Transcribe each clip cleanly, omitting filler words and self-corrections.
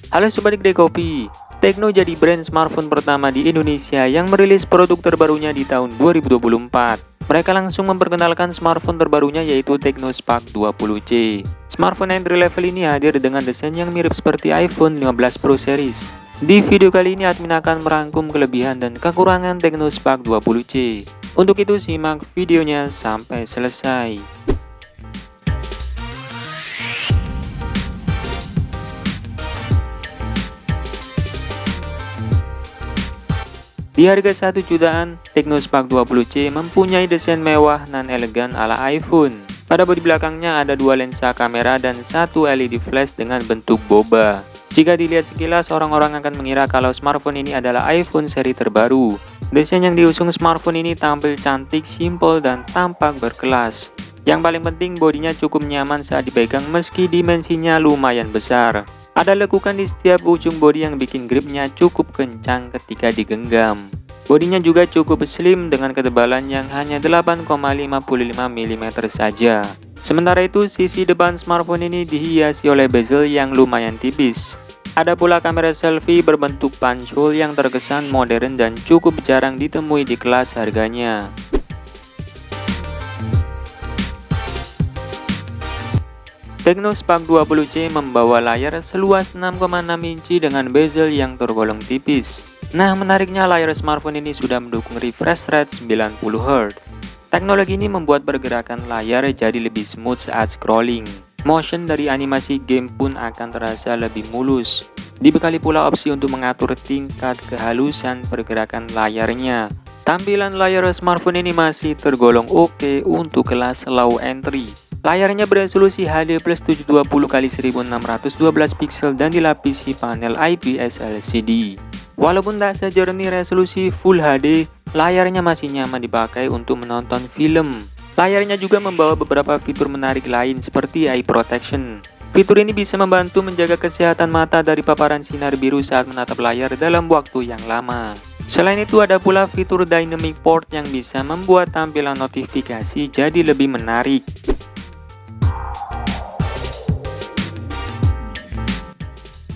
Halo Sobat Kedai Kopi, Tecno jadi brand smartphone pertama di Indonesia yang merilis produk terbarunya di tahun 2024. Mereka langsung memperkenalkan smartphone terbarunya yaitu Tecno Spark 20C. Smartphone entry level ini hadir dengan desain yang mirip seperti iPhone 15 Pro series. Di video kali ini admin akan merangkum kelebihan dan kekurangan Tecno Spark 20C. Untuk itu simak videonya sampai selesai. Di harga 1 jutaan, Tecno Spark 20C mempunyai desain mewah dan elegan ala iPhone. Pada bodi belakangnya ada dua lensa kamera dan satu LED flash dengan bentuk boba. Jika dilihat sekilas, orang-orang akan mengira kalau smartphone ini adalah iPhone seri terbaru. Desain yang diusung smartphone ini tampil cantik, simpel, dan tampak berkelas. Yang paling penting, bodinya cukup nyaman saat dipegang meski dimensinya lumayan besar. Ada lekukan di setiap ujung bodi yang bikin gripnya cukup kencang ketika digenggam. Bodinya juga cukup slim dengan ketebalan yang hanya 8,55 mm saja. Sementara itu, sisi depan smartphone ini dihiasi oleh bezel yang lumayan tipis. Ada pula kamera selfie berbentuk punch hole yang terkesan modern dan cukup jarang ditemui di kelas harganya. Tecno Spark 20C membawa layar seluas 6,6 inci dengan bezel yang tergolong tipis. Nah, menariknya layar smartphone ini sudah mendukung refresh rate 90Hz. Teknologi ini membuat pergerakan layar jadi lebih smooth saat scrolling. Motion dari animasi game pun akan terasa lebih mulus. Dibekali pula opsi untuk mengatur tingkat kehalusan pergerakan layarnya. Tampilan layar smartphone ini masih tergolong oke untuk kelas low entry. Layarnya beresolusi HD+ 720x1612 pixel dan dilapisi panel IPS LCD. Walaupun tak sejernih resolusi Full HD, layarnya masih nyaman dipakai untuk menonton film. Layarnya juga membawa beberapa fitur menarik lain seperti eye protection. Fitur ini bisa membantu menjaga kesehatan mata dari paparan sinar biru saat menatap layar dalam waktu yang lama. Selain itu, ada pula fitur dynamic port yang bisa membuat tampilan notifikasi jadi lebih menarik.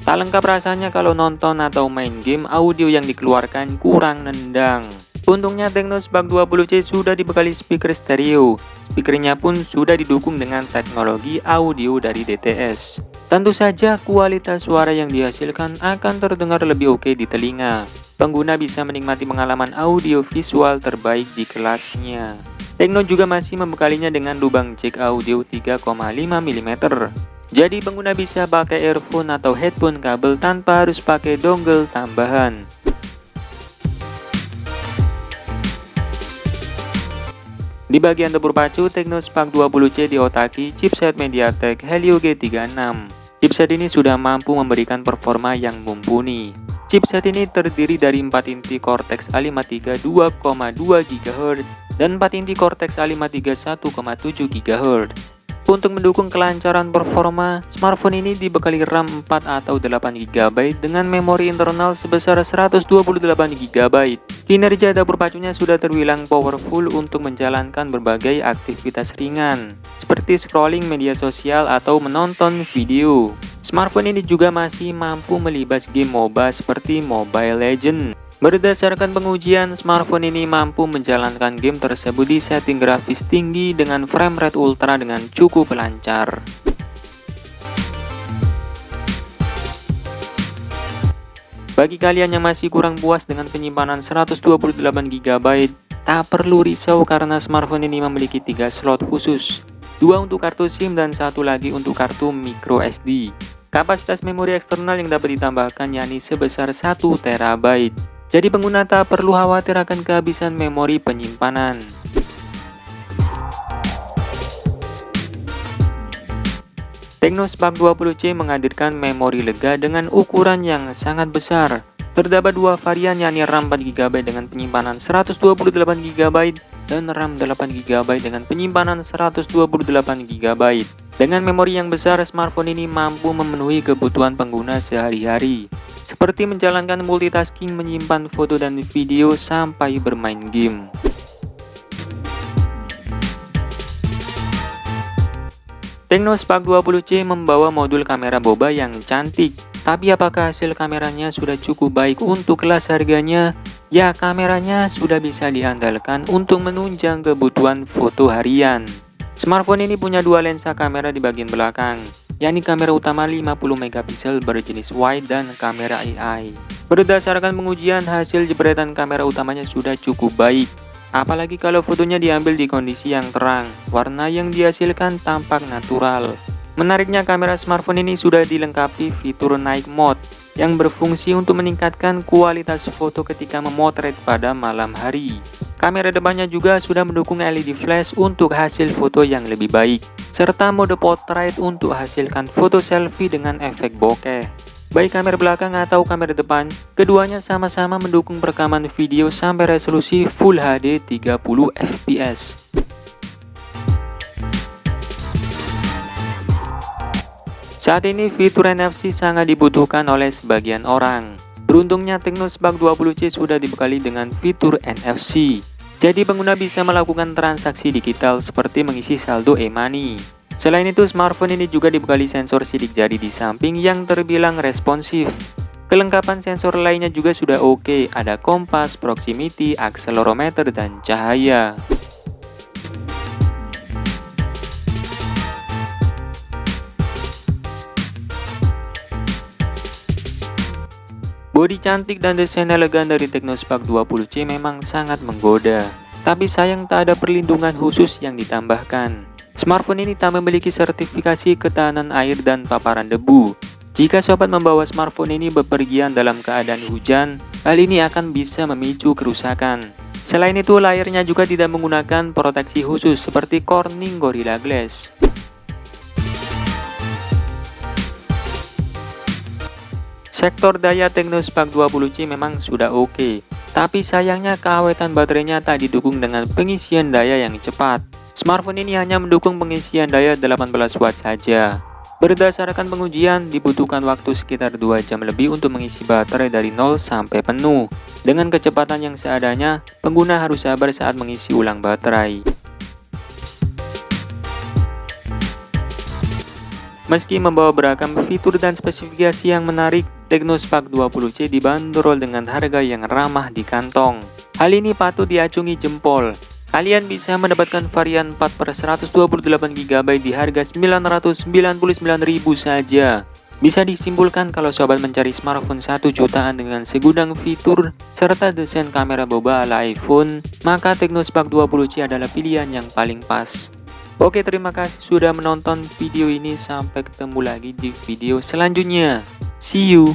Tak lengkap rasanya kalau nonton atau main game, audio yang dikeluarkan kurang nendang. Untungnya Tecno Spark 20C sudah dibekali speaker stereo. Speakernya pun sudah didukung dengan teknologi audio dari DTS. Tentu saja kualitas suara yang dihasilkan akan terdengar lebih oke di telinga. Pengguna bisa menikmati pengalaman audio visual terbaik di kelasnya. Tecno juga masih membekalinya dengan lubang jack audio 3,5 mm. Jadi pengguna bisa pakai earphone atau headphone kabel tanpa harus pakai dongle tambahan. Di bagian dapur pacu, Tecno Spark 20C diotaki chipset MediaTek Helio G36. Chipset ini sudah mampu memberikan performa yang mumpuni. Chipset ini terdiri dari 4 inti Cortex A53 2,2 GHz dan 4 inti Cortex A53 1,7 GHz. Untuk mendukung kelancaran performa, smartphone ini dibekali RAM 4 atau 8 GB dengan memori internal sebesar 128 GB. Kinerja dapur pacunya sudah terbilang powerful untuk menjalankan berbagai aktivitas ringan, seperti scrolling media sosial atau menonton video. Smartphone ini juga masih mampu melibas game MOBA seperti Mobile Legends. Berdasarkan pengujian, smartphone ini mampu menjalankan game tersebut di setting grafis tinggi dengan frame rate ultra dengan cukup lancar. Bagi kalian yang masih kurang puas dengan penyimpanan 128 GB, tak perlu risau karena smartphone ini memiliki 3 slot khusus, 2 untuk kartu SIM dan 1 lagi untuk kartu microSD. Kapasitas memori eksternal yang dapat ditambahkan yakni sebesar 1 TB. Jadi pengguna tak perlu khawatir akan kehabisan memori penyimpanan. Tecno Spark 20C menghadirkan memori lega dengan ukuran yang sangat besar. Terdapat dua varian yakni RAM 4GB dengan penyimpanan 128GB dan RAM 8GB dengan penyimpanan 128GB. Dengan memori yang besar, smartphone ini mampu memenuhi kebutuhan pengguna sehari-hari, seperti menjalankan multitasking, menyimpan foto dan video, sampai bermain game. Tecno Spark 20C membawa modul kamera boba yang cantik. Tapi apakah hasil kameranya sudah cukup baik untuk kelas harganya? Ya, kameranya sudah bisa diandalkan untuk menunjang kebutuhan foto harian. Smartphone ini punya dua lensa kamera di bagian belakang, yakni kamera utama 50 megapiksel berjenis wide dan kamera AI. Berdasarkan pengujian, hasil jepretan kamera utamanya sudah cukup baik. Apalagi kalau fotonya diambil di kondisi yang terang, warna yang dihasilkan tampak natural. Menariknya, kamera smartphone ini sudah dilengkapi fitur night mode yang berfungsi untuk meningkatkan kualitas foto ketika memotret pada malam hari. Kamera depannya juga sudah mendukung LED flash untuk hasil foto yang lebih baik, serta mode portrait untuk hasilkan foto selfie dengan efek bokeh. Baik kamera belakang atau kamera depan, keduanya sama-sama mendukung perekaman video sampai resolusi Full HD 30 fps. Saat ini fitur NFC sangat dibutuhkan oleh sebagian orang. Beruntungnya Tecnospark 20C sudah dibekali dengan fitur NFC. Jadi pengguna bisa melakukan transaksi digital seperti mengisi saldo e-money. Selain itu, smartphone ini juga dibekali sensor sidik jari di samping yang terbilang responsif. Kelengkapan sensor lainnya juga sudah oke, ada kompas, proximity, akselerometer, dan cahaya. Bodi cantik dan desain elegan dari Tecnospark 20C memang sangat menggoda. Tapi sayang tak ada perlindungan khusus yang ditambahkan. Smartphone ini tak memiliki sertifikasi ketahanan air dan paparan debu. Jika sobat membawa smartphone ini bepergian dalam keadaan hujan, hal ini akan bisa memicu kerusakan. Selain itu, layarnya juga tidak menggunakan proteksi khusus seperti Corning Gorilla Glass. Sektor daya Tecnospark 20C memang sudah oke, tapi sayangnya keawetan baterainya tak didukung dengan pengisian daya yang cepat. Smartphone ini hanya mendukung pengisian daya 18 watt saja. Berdasarkan pengujian, dibutuhkan waktu sekitar 2 jam lebih untuk mengisi baterai dari 0 sampai penuh. Dengan kecepatan yang seadanya, pengguna harus sabar saat mengisi ulang baterai. Meski membawa beragam fitur dan spesifikasi yang menarik, Tecnospark 20C dibanderol dengan harga yang ramah di kantong. Hal ini patut diacungi jempol. Kalian bisa mendapatkan varian 4/128GB di harga Rp999.000 saja. Bisa disimpulkan kalau sobat mencari smartphone 1 jutaan dengan segudang fitur serta desain kamera boba ala iPhone, maka Tecnospark 20C adalah pilihan yang paling pas. Oke, terima kasih sudah menonton video ini. Sampai ketemu lagi di video selanjutnya. See you.